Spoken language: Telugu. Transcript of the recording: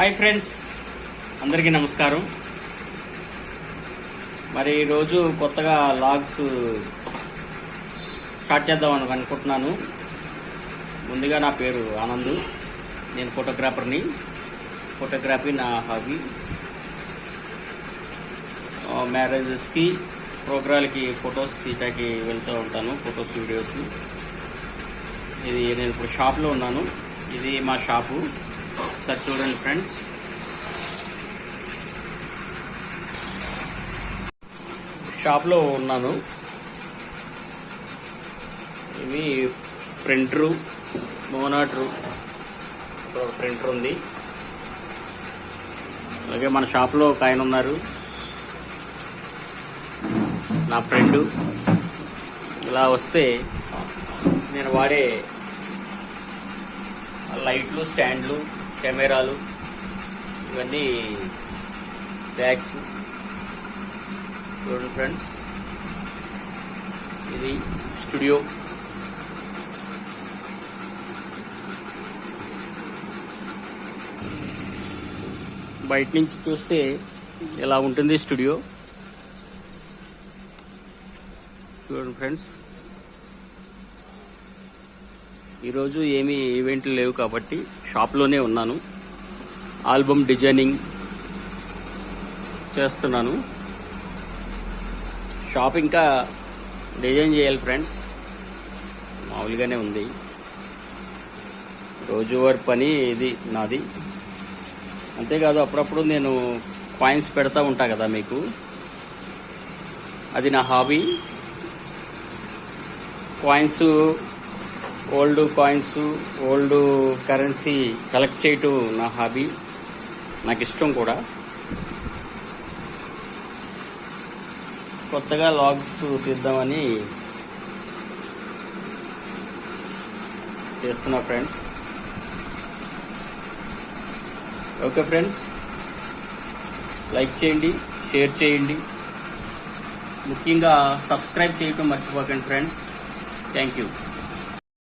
హాయ్ ఫ్రెండ్స్, అందరికీ నమస్కారం. మరి ఈరోజు కొత్తగా లాగ్స్ స్టార్ట్ చేద్దామని అనుకుంటున్నాను. ముందుగా నా పేరు ఆనంద్, నేను ఫోటోగ్రాఫర్ని. ఫోటోగ్రఫీ నా హాబీ. మ్యారేజెస్కి, ప్రోగ్రాలకి ఫొటోస్ తీయటానికి వెళ్తూ ఉంటాను. Photos, videos. ఇది నేను ఇప్పుడు షాప్లో ఉన్నాను. ఇది మా షాపు. సార్ చూడండి ఫ్రెండ్స్, షాప్లో ఉన్నాను. ఇది ప్రింటరు, మోనాటరు, ప్రింటర్ ఉంది. అలాగే మన షాప్లో ఒక ఆయన ఉన్నారు, నా ఫ్రెండు. ఇలా వస్తే నేను వాడే లైట్లు, స్టాండ్లు, కెమెరాలు, ఇవన్నీ బ్యాగ్స్. చూడండి ఫ్రెండ్స్, ఇది స్టూడియో. బయట నుంచి చూస్తే ఇలా ఉంటుంది స్టూడియో. చూడండి ఫ్రెండ్స్, ఈరోజు ఏమీ ఈవెంట్లు లేవు కాబట్టి షాప్లోనే ఉన్నాను. ఆల్బమ్ డిజైనింగ్ చేస్తున్నాను. షాప్ ఇంకా డిజైన్ చేయాలి ఫ్రెండ్స్. మామూలుగానే ఉంది, రోజువారీ పని ఇది నాది. అంతేకాదు, అప్పుడప్పుడు నేను కాయిన్స్ పెడతా ఉంటా కదా మీకు, అది నా hobby. Coins, old coins, old currency collect చేయటం నా హాబీ, నాకు ఇష్టం కూడా. కొత్తగా లాగ్స్ తీద్దామని చేస్తున్నా ఫ్రెండ్స్. ఓకే ఫ్రెండ్స్, లైక్ చేయండి, షేర్ చేయండి, ముఖ్యంగా సబ్స్క్రైబ్ చేయటం మర్చిపోకండి ఫ్రెండ్స్. Thank you.